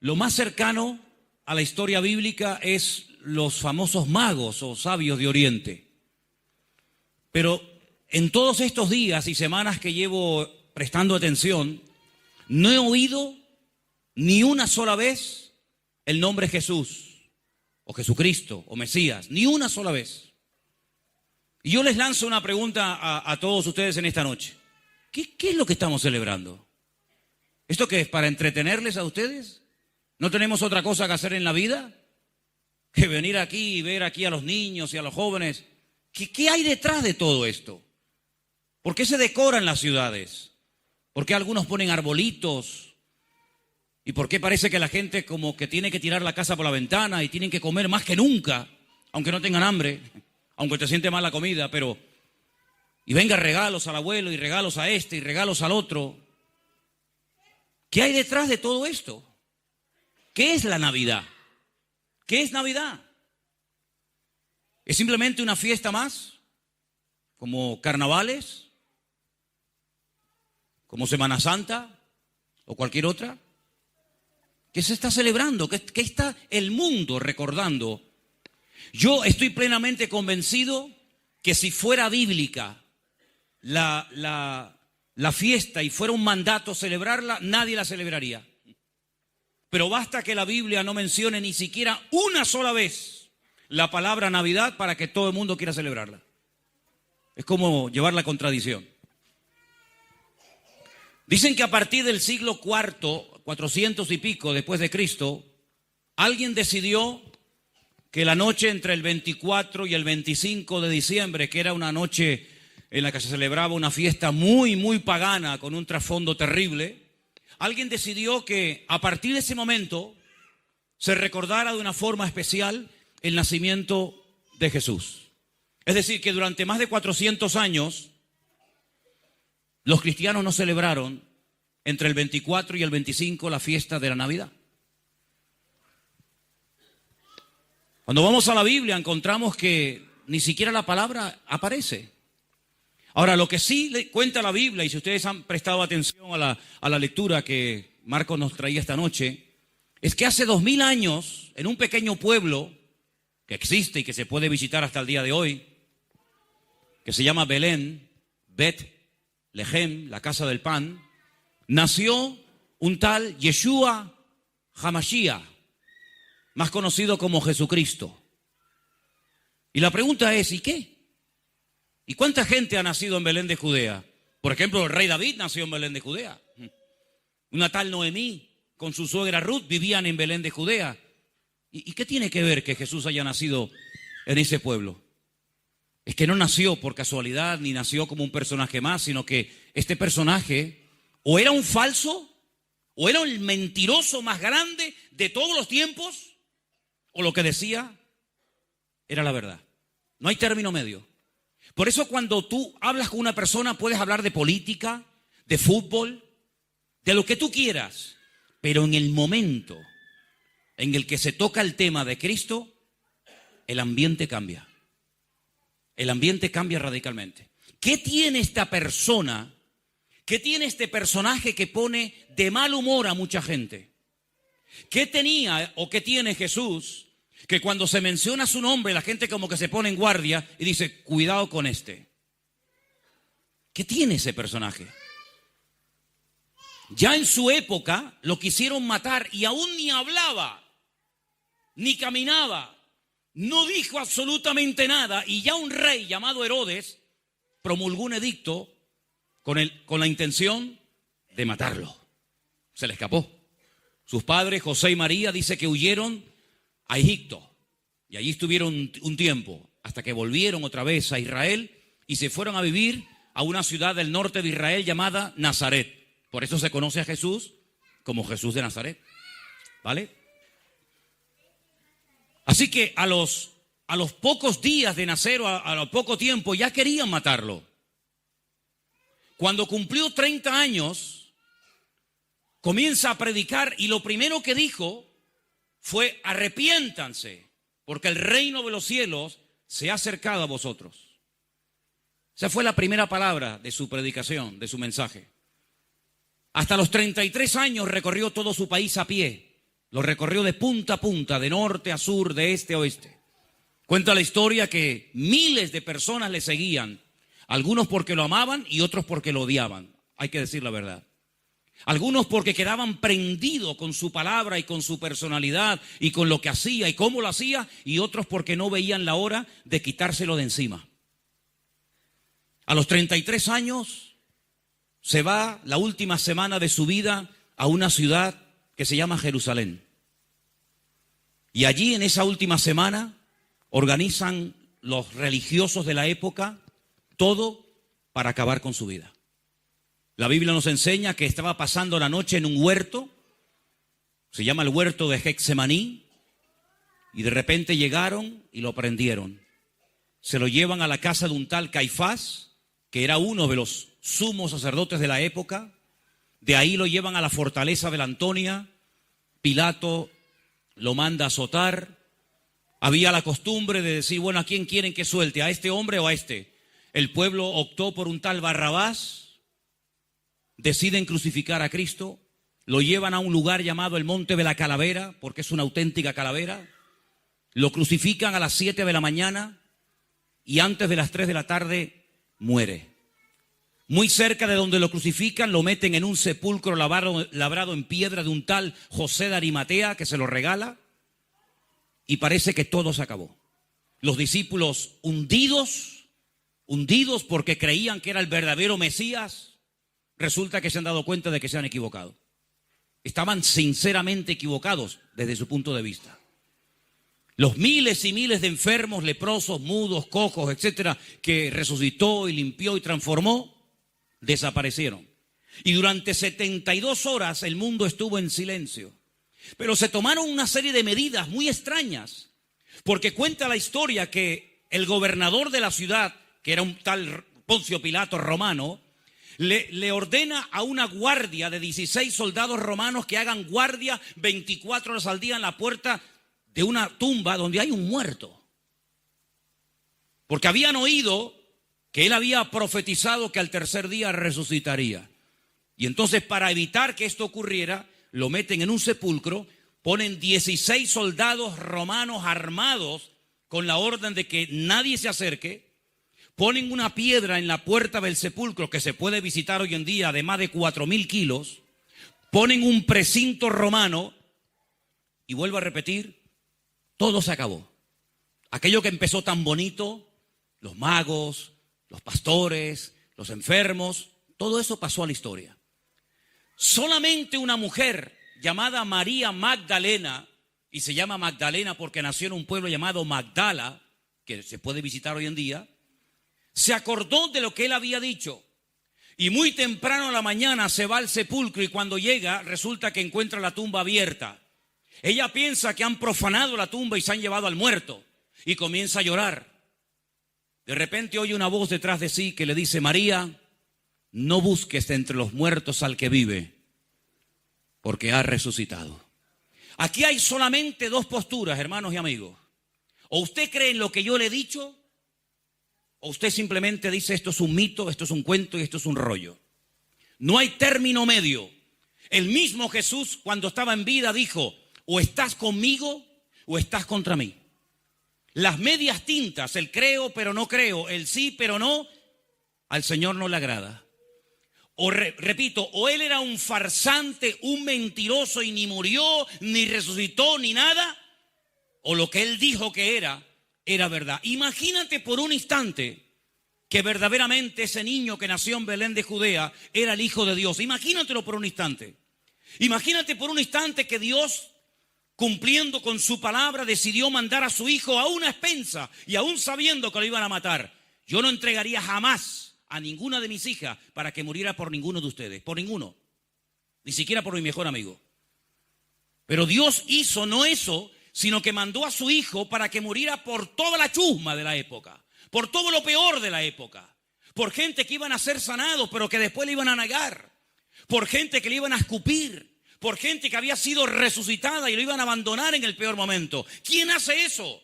Lo más cercano a la historia bíblica es los famosos magos o sabios de Oriente. Pero en todos estos días y semanas que llevo prestando atención, no he oído ni una sola vez el nombre Jesús, o Jesucristo, o Mesías, ni una sola vez. Y yo les lanzo una pregunta a todos ustedes en esta noche. ¿Qué es lo que estamos celebrando? ¿Esto qué es? ¿Para entretenerles a ustedes? ¿No tenemos otra cosa que hacer en la vida que venir aquí y ver aquí a los niños y a los jóvenes? ¿Qué hay detrás de todo esto? ¿Por qué se decoran las ciudades? ¿Por qué algunos ponen arbolitos? ¿Y por qué parece que la gente como que tiene que tirar la casa por la ventana y tienen que comer más que nunca, aunque no tengan hambre, aunque te siente mal la comida, pero... Y venga regalos al abuelo y regalos a este y regalos al otro. ¿Qué hay detrás de todo esto? ¿Qué es la Navidad? ¿Qué es Navidad? ¿Es simplemente una fiesta más? ¿Como carnavales? ¿Como Semana Santa? ¿O cualquier otra? ¿Qué se está celebrando? ¿Qué está el mundo recordando? Yo estoy plenamente convencido que si fuera bíblica la fiesta y fuera un mandato celebrarla, nadie la celebraría. Pero basta que la Biblia no mencione ni siquiera una sola vez la palabra Navidad para que todo el mundo quiera celebrarla. Es como llevar la contradicción. Dicen que a partir del siglo IV, 400 y pico después de Cristo, alguien decidió que la noche entre el 24 y el 25 de diciembre, que era una noche en la que se celebraba una fiesta muy, muy pagana con un trasfondo terrible, alguien decidió que a partir de ese momento se recordara de una forma especial el nacimiento de Jesús. Es decir, que durante más de 400 años los cristianos no celebraron entre el 24 y el 25 la fiesta de la Navidad. Cuando vamos a la Biblia encontramos que ni siquiera la palabra aparece. Ahora, lo que sí le cuenta la Biblia, y si ustedes han prestado atención a la lectura que Marcos nos traía esta noche, es que hace 2000 años, en un pequeño pueblo que existe y que se puede visitar hasta el día de hoy, que se llama Belén, Bet-Lehem, la casa del pan, nació un tal Yeshua HaMashiach, más conocido como Jesucristo. Y la pregunta es, ¿y qué? ¿Y cuánta gente ha nacido en Belén de Judea? Por ejemplo, el rey David nació en Belén de Judea. Una tal Noemí con su suegra Ruth vivían en Belén de Judea. ¿Y qué tiene que ver que Jesús haya nacido en ese pueblo? Es que no nació por casualidad ni nació como un personaje más, sino que este personaje o era un falso, o era el mentiroso más grande de todos los tiempos, o lo que decía era la verdad. No hay término medio. Por eso cuando tú hablas con una persona puedes hablar de política, de fútbol, de lo que tú quieras, pero en el momento en el que se toca el tema de Cristo, el ambiente cambia. El ambiente cambia radicalmente. ¿Qué tiene esta persona? ¿Qué tiene este personaje que pone de mal humor a mucha gente? ¿Qué tenía o qué tiene Jesús que cuando se menciona su nombre la gente como que se pone en guardia y dice, cuidado con este? ¿Qué tiene ese personaje? Ya en su época lo quisieron matar y aún ni hablaba, ni caminaba, no dijo absolutamente nada, y ya un rey llamado Herodes promulgó un edicto con la intención de matarlo. Se le escapó. Sus padres, José y María, dice que huyeron a Egipto y allí estuvieron un tiempo hasta que volvieron otra vez a Israel y se fueron a vivir a una ciudad del norte de Israel llamada Nazaret. Por eso se conoce a Jesús como Jesús de Nazaret. ¿Vale? Así que a los pocos días de nacer o a poco tiempo ya querían matarlo. Cuando cumplió 30 años, comienza a predicar y lo primero que dijo fue: arrepiéntanse, porque el reino de los cielos se ha acercado a vosotros. Esa fue la primera palabra de su predicación, de su mensaje. Hasta los 33 años recorrió todo su país a pie. Lo recorrió de punta a punta, de norte a sur, de este a oeste. Cuenta la historia que miles de personas le seguían, algunos porque lo amaban y otros porque lo odiaban. Hay que decir la verdad. Algunos porque quedaban prendidos con su palabra y con su personalidad y con lo que hacía y cómo lo hacía, y otros porque no veían la hora de quitárselo de encima. A los 33 años se va la última semana de su vida a una ciudad que se llama Jerusalén. Y allí en esa última semana organizan los religiosos de la época todo para acabar con su vida. La Biblia nos enseña que estaba pasando la noche en un huerto, se llama el huerto de Getsemaní, y de repente llegaron y lo prendieron. Se lo llevan a la casa de un tal Caifás, que era uno de los sumos sacerdotes de la época. De ahí lo llevan a la fortaleza de la Antonia. Pilato lo manda a azotar. Había la costumbre de decir, bueno, ¿a quién quieren que suelte? ¿A este hombre o a este? El pueblo optó por un tal Barrabás. Deciden crucificar a Cristo. Lo llevan a un lugar llamado el Monte de la Calavera, porque es una auténtica calavera. Lo crucifican a las 7 de la mañana y antes de las 3 de la tarde muere. Muy cerca de donde lo crucifican, lo meten en un sepulcro labrado en piedra de un tal José de Arimatea, que se lo regala, y parece que todo se acabó. Los discípulos hundidos porque creían que era el verdadero Mesías, resulta que se han dado cuenta de que se han equivocado. Estaban sinceramente equivocados desde su punto de vista. Los miles y miles de enfermos, leprosos, mudos, cojos, etcétera, que resucitó y limpió y transformó, desaparecieron. Y durante 72 horas el mundo estuvo en silencio. Pero se tomaron una serie de medidas muy extrañas, porque cuenta la historia que el gobernador de la ciudad, que era un tal Poncio Pilato romano, le ordena a una guardia de 16 soldados romanos que hagan guardia 24 horas al día en la puerta de una tumba donde hay un muerto. Porque habían oído que él había profetizado que al tercer día resucitaría. Y entonces, para evitar que esto ocurriera, lo meten en un sepulcro, ponen 16 soldados romanos armados con la orden de que nadie se acerque, ponen una piedra en la puerta del sepulcro que se puede visitar hoy en día de más de 4.000 kilos, ponen un precinto romano y vuelvo a repetir, todo se acabó. Aquello que empezó tan bonito, los magos, los pastores, los enfermos, todo eso pasó a la historia. Solamente una mujer llamada María Magdalena, y se llama Magdalena porque nació en un pueblo llamado Magdala, que se puede visitar hoy en día, se acordó de lo que él había dicho. Y muy temprano a la mañana se va al sepulcro y cuando llega resulta que encuentra la tumba abierta. Ella piensa que han profanado la tumba y se han llevado al muerto y comienza a llorar. De repente oye una voz detrás de sí que le dice, María, no busques entre los muertos al que vive, porque ha resucitado. Aquí hay solamente dos posturas, hermanos y amigos. O usted cree en lo que yo le he dicho, o usted simplemente dice esto es un mito, esto es un cuento y esto es un rollo. No hay término medio. El mismo Jesús, cuando estaba en vida, dijo, o estás conmigo o estás contra mí. Las medias tintas, el creo pero no creo, el sí pero no, al Señor no le agrada. O repito, o él era un farsante, un mentiroso y ni murió, ni resucitó, ni nada, o lo que él dijo que era verdad. Imagínate por un instante que verdaderamente ese niño que nació en Belén de Judea era el Hijo de Dios. Imagínatelo por un instante. Imagínate por un instante que Dios, cumpliendo con su palabra, decidió mandar a su hijo a una expensa y aún sabiendo que lo iban a matar. Yo no entregaría jamás a ninguna de mis hijas para que muriera por ninguno de ustedes, por ninguno, ni siquiera por mi mejor amigo. Pero Dios hizo no eso, sino que mandó a su hijo para que muriera por toda la chusma de la época, por todo lo peor de la época, por gente que iban a ser sanados pero que después le iban a negar, por gente que le iban a escupir, por gente que había sido resucitada y lo iban a abandonar en el peor momento. ¿Quién hace eso?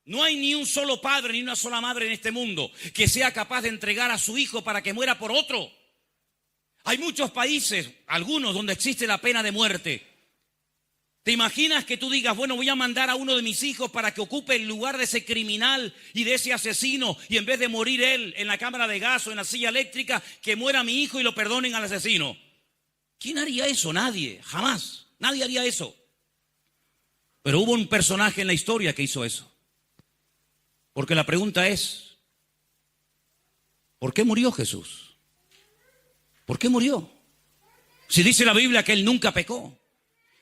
No hay ni un solo padre ni una sola madre en este mundo que sea capaz de entregar a su hijo para que muera por otro. Hay muchos países, algunos, donde existe la pena de muerte. ¿Te imaginas que tú digas, bueno, voy a mandar a uno de mis hijos para que ocupe el lugar de ese criminal y de ese asesino, y en vez de morir él en la cámara de gas o en la silla eléctrica, que muera mi hijo y lo perdonen al asesino? ¿Quién haría eso? Nadie, jamás. Nadie haría eso. Pero hubo un personaje en la historia que hizo eso. Porque la pregunta es, ¿por qué murió Jesús? ¿Por qué murió? Si dice la Biblia que él nunca pecó.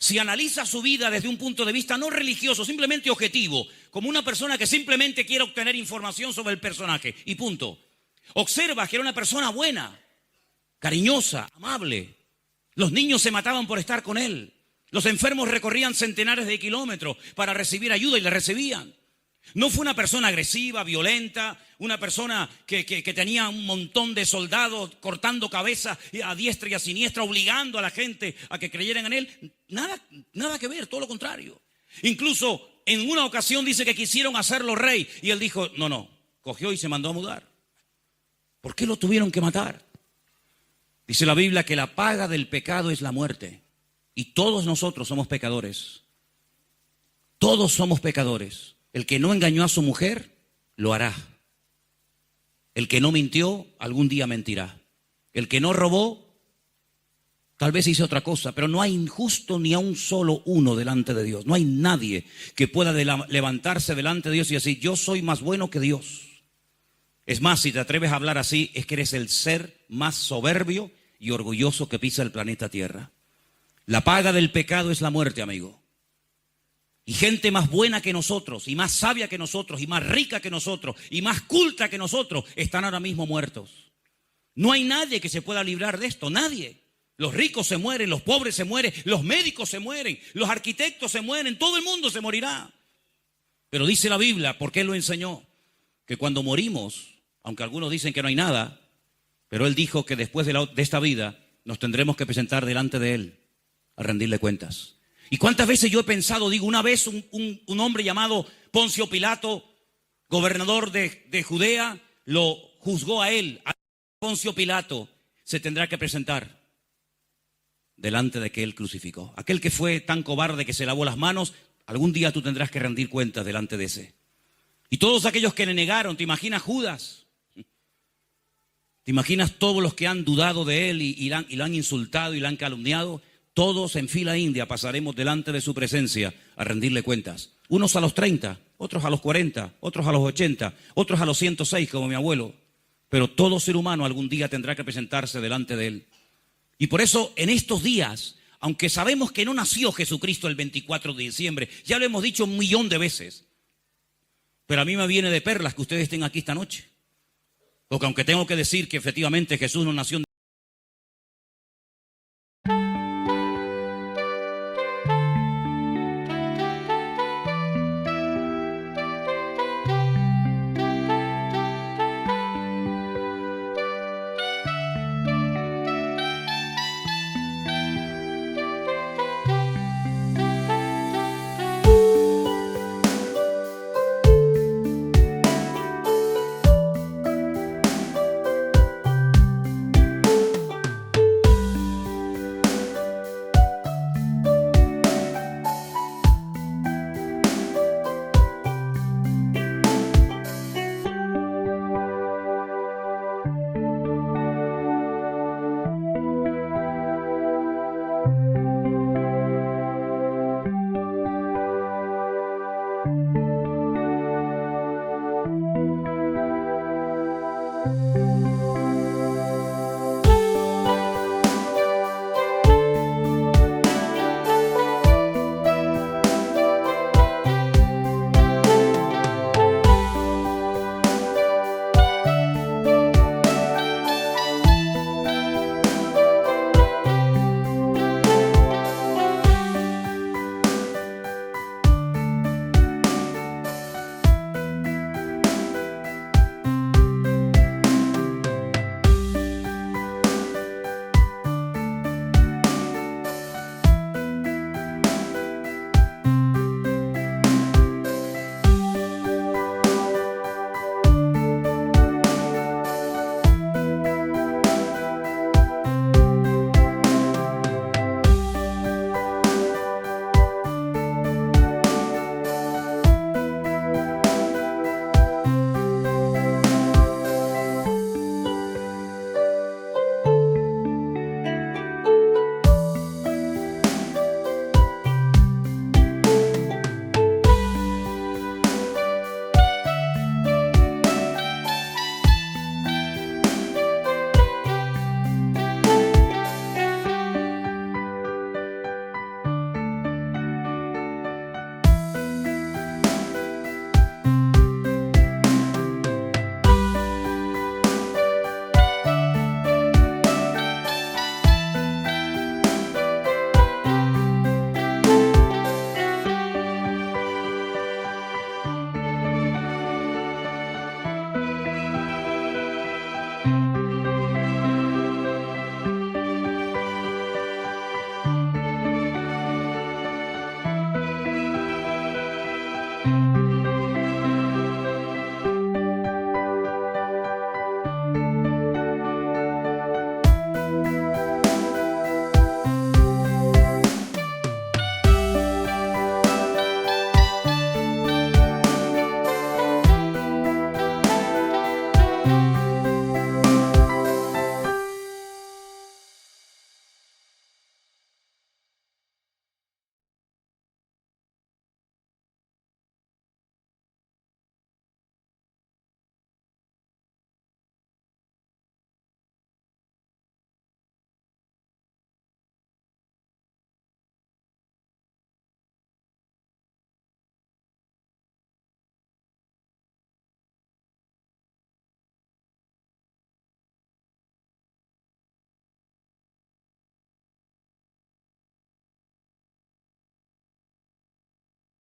Si analiza su vida desde un punto de vista no religioso, simplemente objetivo, como una persona que simplemente quiere obtener información sobre el personaje, y punto. Observa que era una persona buena, cariñosa, amable. Los niños se mataban por estar con él. Los enfermos recorrían centenares de kilómetros para recibir ayuda y la recibían. No fue una persona agresiva, violenta, una persona que tenía un montón de soldados cortando cabezas a diestra y a siniestra, obligando a la gente a que creyeran en él. Nada que ver, todo lo contrario. Incluso en una ocasión dice que quisieron hacerlo rey y él dijo, no, cogió y se mandó a mudar. ¿Por qué lo tuvieron que matar? Dice la Biblia que la paga del pecado es la muerte. Y todos nosotros somos pecadores. Todos somos pecadores. El que no engañó a su mujer, lo hará. El que no mintió, algún día mentirá. El que no robó, tal vez hizo otra cosa, pero no hay injusto ni a un solo uno delante de Dios. No hay nadie que pueda levantarse delante de Dios y decir, yo soy más bueno que Dios. Es más, si te atreves a hablar así, es que eres el ser más soberbio y orgulloso que pisa el planeta Tierra. La paga del pecado es la muerte, amigo. Y gente más buena que nosotros, y más sabia que nosotros, y más rica que nosotros, y más culta que nosotros, están ahora mismo muertos. No hay nadie que se pueda librar de esto, nadie. Los ricos se mueren, los pobres se mueren, los médicos se mueren, los arquitectos se mueren, todo el mundo se morirá. Pero dice la Biblia, ¿por qué lo enseñó? Que cuando morimos, aunque algunos dicen que no hay nada, pero Él dijo que después de esta vida nos tendremos que presentar delante de Él a rendirle cuentas. ¿Y cuántas veces yo he pensado, digo, una vez un hombre llamado Poncio Pilato, gobernador de Judea, lo juzgó a él. A Poncio Pilato se tendrá que presentar delante de aquel que él crucificó. Aquel que fue tan cobarde que se lavó las manos, algún día tú tendrás que rendir cuentas delante de ese. Y todos aquellos que le negaron, ¿te imaginas Judas? ¿Te imaginas todos los que han dudado de él y lo han insultado y lo han calumniado? Todos en fila india pasaremos delante de su presencia a rendirle cuentas. Unos a los 30, otros a los 40, otros a los 80, otros a los 106 como mi abuelo. Pero todo ser humano algún día tendrá que presentarse delante de él. Y por eso en estos días, aunque sabemos que no nació Jesucristo el 24 de diciembre, ya lo hemos dicho 1.000.000 de veces, pero a mí me viene de perlas que ustedes estén aquí esta noche. Porque aunque tengo que decir que efectivamente Jesús no nació